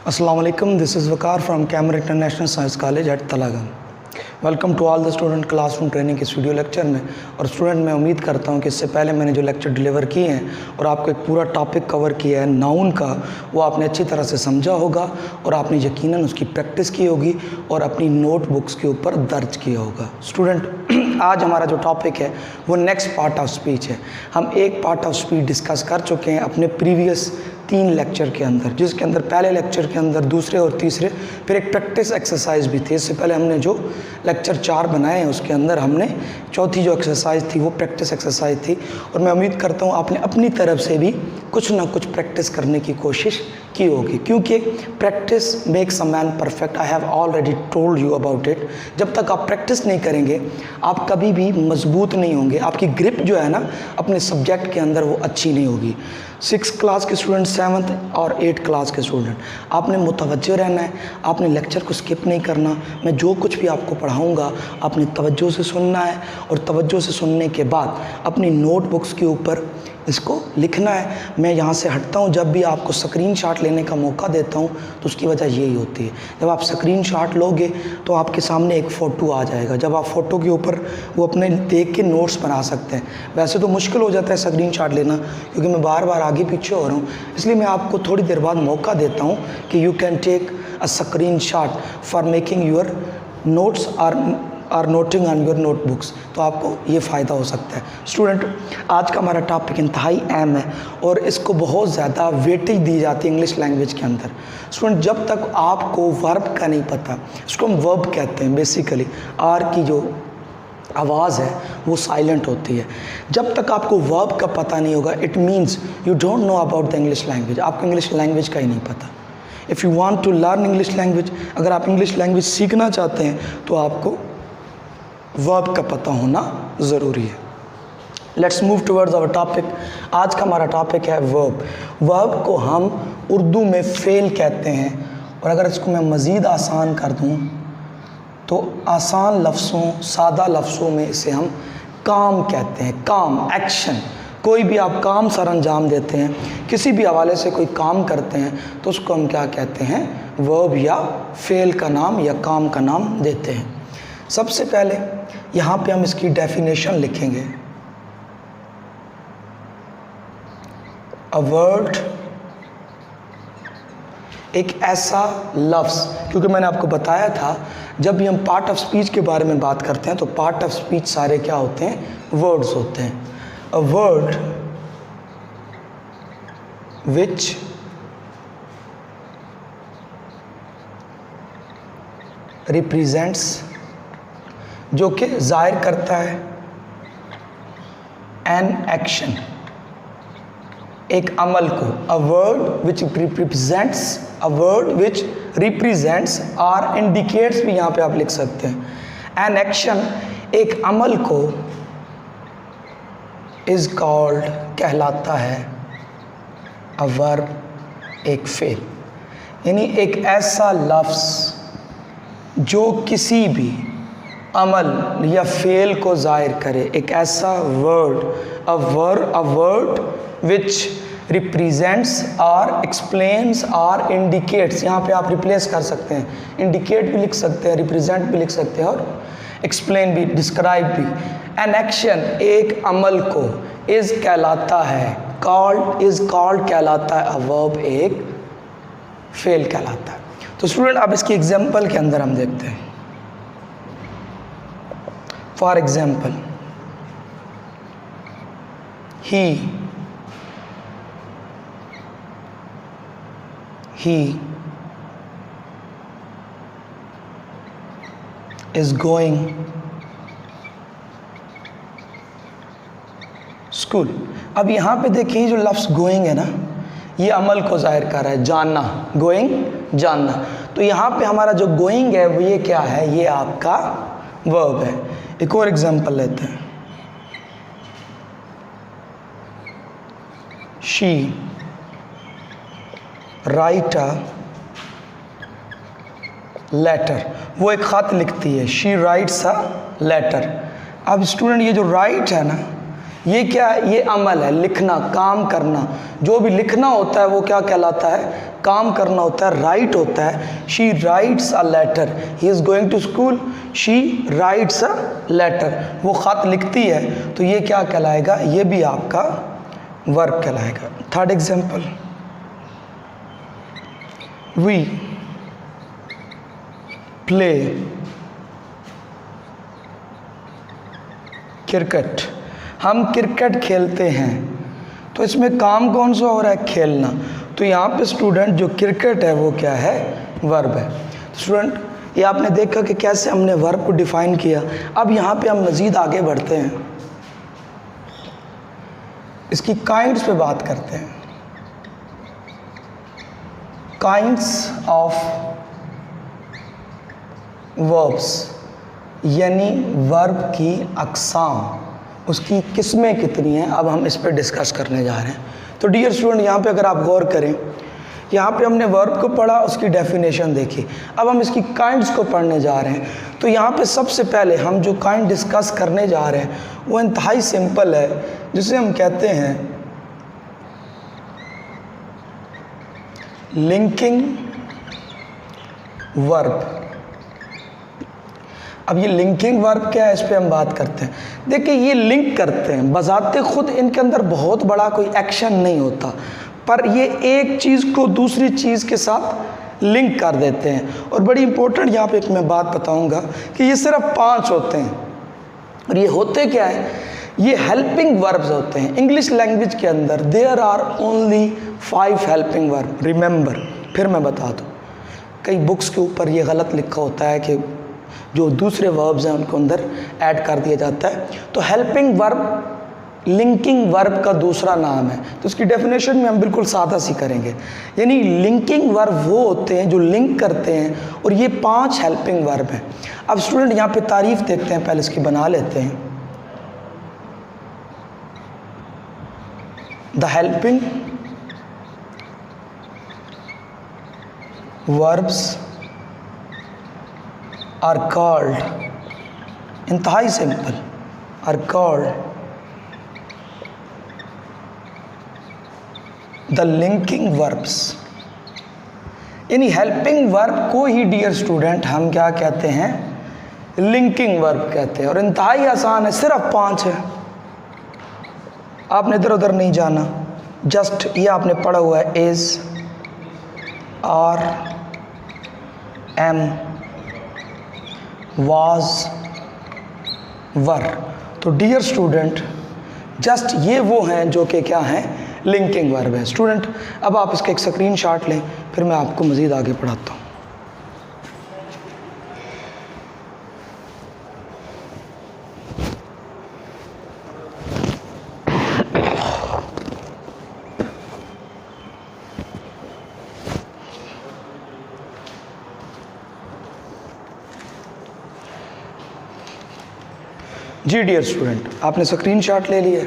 Assalamu alaikum. This is Vakar from Camera International Science College at Talagan. Welcome to all the student classroom training के इस video lecture में। और student मैं उम्मीद करता हूं कि इससे पहले मैंने जो लेक्चर डिलीवर किए हैं और आपको एक पूरा टॉपिक कवर किया है नाउन का, वो आपने अच्छी तरह से समझा होगा और आपने यकीनन उसकी प्रैक्टिस की होगी और अपनी नोटबुक्स के ऊपर दर्ज किया होगा। स्टूडेंट आज हमारा जो टॉपिक है वो नेक्स्ट पार्ट ऑफ स्पीच है। हम एक पार्ट ऑफ स्पीच डिस्कस कर चुके हैं अपने प्रीवियस 3 लेक्चर के अंदर, जिसके अंदर पहले लेक्चर के अंदर दूसरे और तीसरे फिर एक प्रैक्टिस एक्सरसाइज भी थी। इससे पहले हमने जो लेक्चर 4 बनाए हैं उसके अंदर हमने चौथी जो एक्सरसाइज थी वो प्रैक्टिस एक्सरसाइज थी। और मैं उम्मीद करता हूँ आपने अपनी तरफ से भी कुछ ना कुछ प्रैक्टिस करने की कोशिश की होगी, क्योंकि practice makes a man perfect. I have already told you about it. जब तक आप प्रैक्टिस नहीं करेंगे आप कभी भी मजबूत नहीं होंगे। आपकी ग्रिप जो है ना अपने सब्जेक्ट के अंदर वो अच्छी नहीं होगी। 6th क्लास के स्टूडेंट, 7th और 8th क्लास के स्टूडेंट, आपने मुतवज्जो रहना है, आपने लेक्चर को स्किप नहीं करना। मैं जो कुछ भी आपको पढ़ाऊंगा आपने तवज्जो से सुनना है और तवज्जो से सुनने के बाद अपनी नोटबुक्स के ऊपर इसको लिखना है। मैं यहाँ से हटता हूँ जब भी आपको स्क्रीनशॉट लेने का मौका देता हूँ तो उसकी वजह यही होती है। जब आप स्क्रीनशॉट लोगे तो आपके सामने एक फ़ोटो आ जाएगा। जब आप फ़ोटो के ऊपर वो अपने देख के नोट्स बना सकते हैं। वैसे तो मुश्किल हो जाता है स्क्रीनशॉट लेना, क्योंकि मैं बार बार आगे पीछे हो रहा हूँ, इसलिए मैं आपको थोड़ी देर बाद मौका देता हूँ कि you can take a screenshot for making your notes or noting on your notebooks. तो आपको ये फ़ायदा हो सकता है। स्टूडेंट आज का हमारा टॉपिक इंतहाई अहम है और इसको बहुत ज़्यादा वेटेज दी जाती है इंग्लिश लैंग्वेज के अंदर। स्टूडेंट जब तक आपको वर्ब का नहीं पता, इसको हम वर्ब कहते हैं बेसिकली, आर की जो आवाज़ है वो साइलेंट होती है। जब तक आपको वर्ब का पता नहीं होगा it means you don't know about the English language. आपको इंग्लिश लैंग्वेज का ही नहीं पता। If you want to learn English language, अगर आप इंग्लिश लैंग्वेज सीखना चाहते हैं तो आपको वर्ब का पता होना ज़रूरी है। Let's move towards our topic. आज का हमारा टॉपिक है वर्ब। वर्ब को हम उर्दू में फ़ेल कहते हैं, और अगर इसको मैं मज़ीद आसान कर दूं तो आसान लफ्ज़ों, सादा लफ्ज़ों में इसे हम काम कहते हैं। काम, एक्शन। कोई भी आप काम सर अंजाम देते हैं, किसी भी हवाले से कोई काम करते हैं तो उसको हम क्या कहते हैं? वर्ब या फ़ेल का नाम या काम का नाम देते हैं। सबसे पहले यहाँ पे हम इसकी डेफिनेशन लिखेंगे। अ वर्ड, एक ऐसा लफ्ज़, क्योंकि मैंने आपको बताया था जब भी हम पार्ट ऑफ स्पीच के बारे में बात करते हैं तो पार्ट ऑफ स्पीच सारे क्या होते हैं? वर्ड्स होते हैं। अ वर्ड विच रिप्रेजेंट्स, जो कि जाहिर करता है एन एक्शन, एक अमल को। A word which represents, a word which represents और इंडिकेट्स भी यहाँ पे आप लिख सकते हैं। एन एक्शन, एक अमल को, इज कॉल्ड, कहलाता है, अ वर्ब, एक फेल। यानी एक ऐसा लफ्ज़ जो किसी भी अमल या फेल को जाहिर करे, एक ऐसा word, a word which represents और एक्सप्लेन्स और इंडिकेट्स। यहाँ पे आप रिप्लेस कर सकते हैं, इंडिकेट भी लिख सकते हैं, रिप्रेजेंट भी लिख सकते हैं और एक्सप्लेन भी, डिस्क्राइब भी। एन एक्शन, एक अमल को, इज कहलाता है, कॉल्ड, इज कॉल्ड कहलाता है, अ वर्ब एक फेल कहलाता है। तो स्टूडेंट अब इसकी एग्जाम्पल के अंदर हम देखते हैं। For example, he is going school. अब यहाँ पे देखिए जो लफ्ज़ गोइंग है ना, ये अमल को जाहिर कर रहा है, जानना, गोइंग, जानना। तो यहाँ पे हमारा जो गोइंग है वो ये क्या है? ये आपका वर्ब है। एक और एग्जांपल लेते हैं। शी राइट अ लेटर, वो एक ख़त लिखती है। She writes a letter. अब स्टूडेंट ये जो राइट है ना, ये क्या है? ये अमल है, लिखना, काम करना। जो भी लिखना होता है वो क्या कहलाता है? काम करना होता है, राइट होता है। She writes a letter, he is going to school, she writes a letter, वो ख़त लिखती है, तो ये क्या कहलाएगा? ये भी आपका वर्ब कहलाएगा। Third example, we play cricket, हम क्रिकेट खेलते हैं। तो इसमें काम कौन सा हो रहा है? खेलना। तो यहाँ पे स्टूडेंट जो क्रिकेट है वो क्या है? वर्ब है। स्टूडेंट ये आपने देखा कि कैसे हमने वर्ब को डिफाइन किया। अब यहाँ पे हम मज़ीद आगे बढ़ते हैं, इसकी काइंड्स पे बात करते हैं। काइंड्स ऑफ वर्ब्स, यानी वर्ब की अक़साम, उसकी किस्में कितनी हैं, अब हम इस पर डिस्कस करने जा रहे हैं। तो डियर स्टूडेंट, यहाँ पे अगर आप गौर करें, यहाँ पे हमने वर्ब को पढ़ा, उसकी डेफिनेशन देखी, अब हम इसकी काइंड्स को पढ़ने जा रहे हैं। तो यहाँ पे सबसे पहले हम जो काइंड डिस्कस करने जा रहे हैं वो इंतहाई सिंपल है, जिसे हम कहते हैं लिंकिंग वर्ब। अब ये लिंकिंग वर्ब क्या है, इस पे हम बात करते हैं। देखिए ये लिंक करते हैं, बजाते खुद इनके अंदर बहुत बड़ा कोई एक्शन नहीं होता, पर ये एक चीज़ को दूसरी चीज़ के साथ लिंक कर देते हैं। और बड़ी इंपॉर्टेंट यहाँ पे एक मैं बात बताऊँगा कि ये सिर्फ 5 होते हैं। और ये होते क्या है? ये हेल्पिंग वर्ब्स होते हैं। इंग्लिश लैंग्वेज के अंदर there are only 5 helping verb. Remember, फिर मैं बता दूँ, कई बुक्स के ऊपर ये गलत लिखा होता है कि जो दूसरे वर्ब्स हैं उनको अंदर ऐड कर दिया जाता है। तो हेल्पिंग वर्ब लिंकिंग वर्ब का दूसरा नाम है। तो इसकी डेफिनेशन में हम बिल्कुल सादा सी करेंगे, यानी लिंकिंग वर्ब वो होते हैं जो लिंक करते हैं, और ये 5 हेल्पिंग वर्ब हैं। अब स्टूडेंट यहाँ पे तारीफ देखते हैं, पहले इसकी बना लेते हैं। The helping verbs are called, इंतहाई simple, are called the linking verbs. यानी हेल्पिंग वर्ब को ही डियर स्टूडेंट हम क्या कहते हैं? लिंकिंग वर्ब कहते हैं। और इंतहाई आसान है, सिर्फ 5 है, आपने इधर उधर नहीं जाना, जस्ट ये आपने पढ़ा हुआ है, इज, आर, एम, वाज, वर। तो डियर स्टूडेंट जस्ट ये वो हैं जो कि क्या हैं? लिंकिंग वर्ब है। स्टूडेंट अब आप इसका एक स्क्रीनशॉट लें, फिर मैं आपको मज़ीद आगे पढ़ाता हूँ। जी डियर स्टूडेंट, आपने स्क्रीनशॉट ले लिया।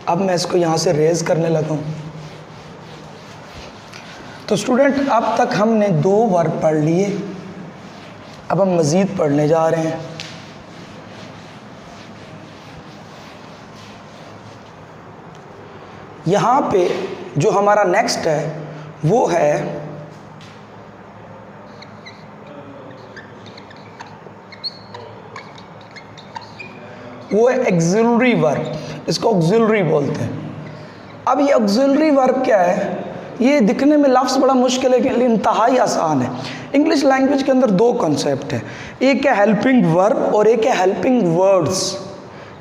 अब मैं इसको यहाँ से रेज करने लगा हूँ। तो स्टूडेंट अब तक हमने 2 वर्ब पढ़ लिए, अब हम मज़ीद पढ़ने जा रहे हैं। यहाँ पे जो हमारा नेक्स्ट है वो है एक्सिलरी वर्ब, इसको ऑक्सिलरी बोलते हैं। अब ये ऑक्सिलरी वर्ब क्या है? ये दिखने में लफ्ज़ बड़ा मुश्किल है, लेकिन इंतहाई आसान है। इंग्लिश लैंग्वेज के अंदर 2 कॉन्सेप्ट है, एक है हेल्पिंग वर्ब और एक है हेल्पिंग वर्ड्स।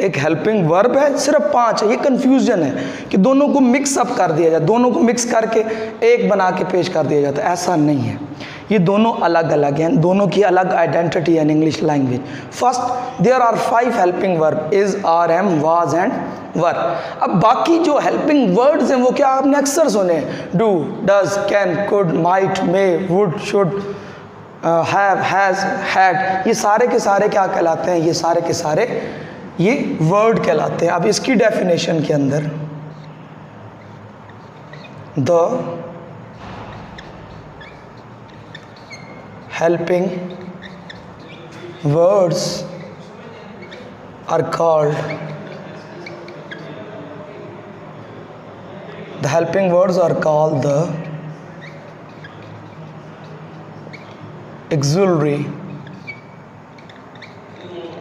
एक हेल्पिंग वर्ब है, सिर्फ 5 है। ये कन्फ्यूजन है कि दोनों को मिक्स अप कर दिया जाए, दोनों को मिक्स करके एक बना के पेश कर दिया जाता है, ऐसा नहीं है। ये दोनों अलग अलग हैं, दोनों की अलग आइडेंटिटी है in English language. First there are 5 helping verb, is, are, am, was and were. अब बाकी जो हेल्पिंग वर्ड्स हैं वो क्या आपने अक्सर सुने? Do, does, can, could, might, may, would, should, have, has, had. ये सारे के सारे क्या कहलाते हैं? ये सारे के सारे ये वर्ड कहलाते हैं। अब इसकी डेफिनेशन के अंदर the helping words are called the helping words are called the auxiliary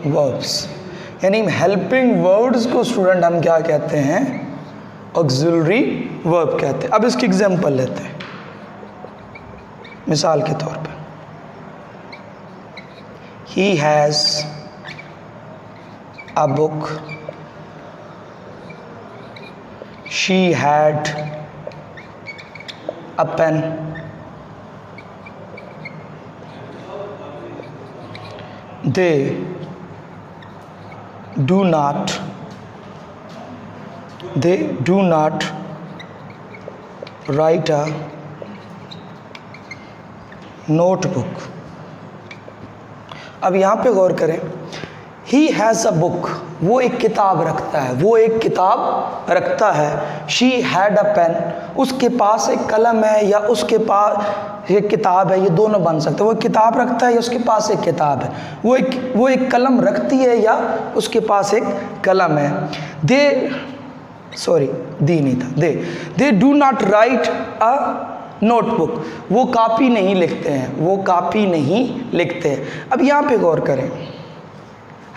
verbs. यानी हेल्पिंग वर्ड्स को स्टूडेंट हम क्या कहते हैं? ऑक्सिलरी वर्ब कहते हैं। अब इसकी एग्जांपल लेते हैं मिसाल के तौर पर, he has a book, she had a pen, they do not write a notebook। अब यहाँ पे गौर करें, he has a book, वो एक किताब रखता है, वो एक किताब रखता है। she had a pen, उसके पास एक कलम है या उसके पास एक किताब है, ये दोनों बन सकते हैं। वो किताब रखता है या उसके पास एक किताब है, वो एक कलम रखती है या उसके पास एक कलम है। They do not right a notebook, वो कापी नहीं लिखते हैं, वो कापी नहीं लिखते हैं। अब यहाँ पे गौर करें,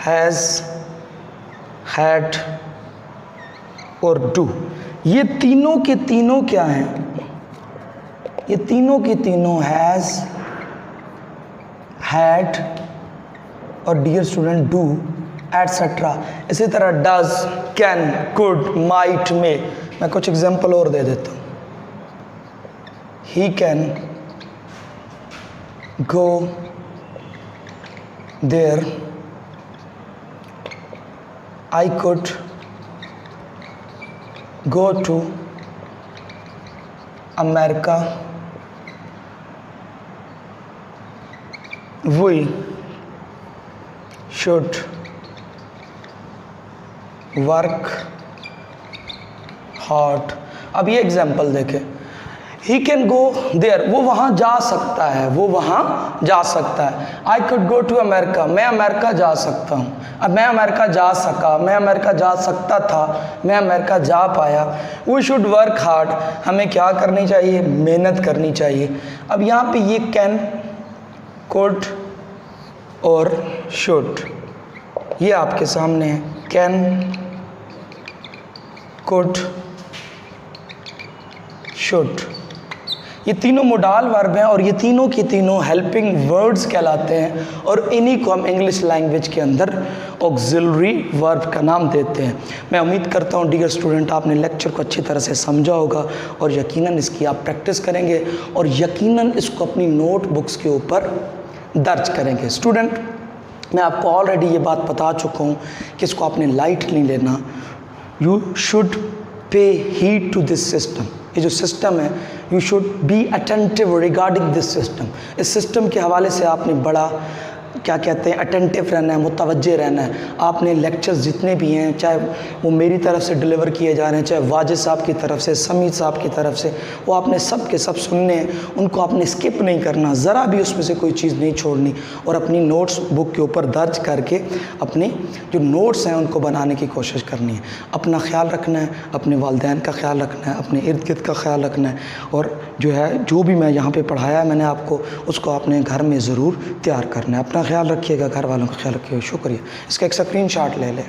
हैज़, हैड और डू, ये तीनों के तीनों क्या हैं? ये तीनों की तीनों हैज़, हैड और डियर स्टूडेंट डू एटसेट्रा। इसी तरह does, can, could, might, may. मैं कुछ एग्जांपल और दे देता हूँ। He can go there, I could go to America, we should work hard। अब ये एग्जाम्पल देखें, he can go there, वो वहाँ जा सकता है, वो वहाँ जा सकता है। I could go to America, मैं अमेरिका जा सकता हूँ। अब मैं अमेरिका जा सका, मैं अमेरिका जा सकता था, मैं अमेरिका जा पाया। We should work hard, हमें क्या करनी चाहिए? मेहनत करनी चाहिए। अब यहाँ पे ये can, could और should, ये आपके सामने है। can, could, should, ये तीनों मोडाल वर्ब हैं और ये तीनों की तीनों हेल्पिंग वर्ड्स कहलाते हैं और इन्हीं को हम इंग्लिश लैंग्वेज के अंदर ऑक्सिलरी वर्ब का नाम देते हैं। मैं उम्मीद करता हूँ डियर स्टूडेंट आपने लेक्चर को अच्छी तरह से समझा होगा और यकीनन इसकी आप प्रैक्टिस करेंगे और यकीनन इसको अपनी नोटबुक्स के ऊपर दर्ज करेंगे। स्टूडेंट, मैं आपको ऑलरेडी ये बात बता चुका हूँ कि इसको आपने लाइट नहीं लेना। You should pay heed to this system. ये जो सिस्टम है, you should be attentive regarding this system. इस सिस्टम के हवाले से आपने बड़ा क्या कहते हैं अटेंटिव रहना है, मुतवज्जे रहना है। आपने लेक्चर्स जितने भी हैं, चाहे वो मेरी तरफ से डिलीवर किए जा रहे हैं, चाहे वाजिद साहब की तरफ से, समीद साहब की तरफ से, वो आपने सब के सब सुनने हैं। उनको आपने स्किप नहीं करना, ज़रा भी उसमें से कोई चीज़ नहीं छोड़नी और अपनी नोट्स बुक के ऊपर दर्ज करके अपने जो नोट्स हैं उनको बनाने की कोशिश करनी है। अपना ख्याल रखना है, अपने वालिदैन का ख्याल रखना है, अपने इर्द गिर्द का ख्याल रखना है और जो है जो भी मैं यहाँ पर पढ़ाया है मैंने आपको, उसको आपने घर में ज़रूर तैयार करना है। अपना ख्याल रखिएगा, घर वालों का ख्याल रखिएगा। शुक्रिया। इसका एक स्क्रीनशॉट ले लें।